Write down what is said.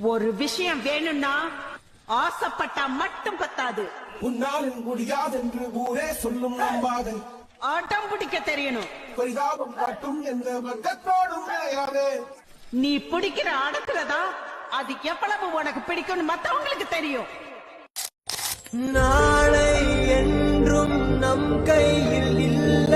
ஒரு விஷயம் வேணும்னா ஆசைப்பட்டா மட்டும் பத்தாது. உன்னால் முடியாது என்று ஊரே சொல்லும் நம்பாது. ஆட்டம் பிடிக்க தெரியணும். பரிதாபம் காட்டும் எந்த வர்க்கத்தோடும் விளையாடு. நீ பிடிக்கிற அடக்குறதா அது எவ்வளவு உனக்கு பிடிக்கும்னு மத்தவங்களுக்கு தெரியும். நாளை என்றும் நம் கையில் இல்லை.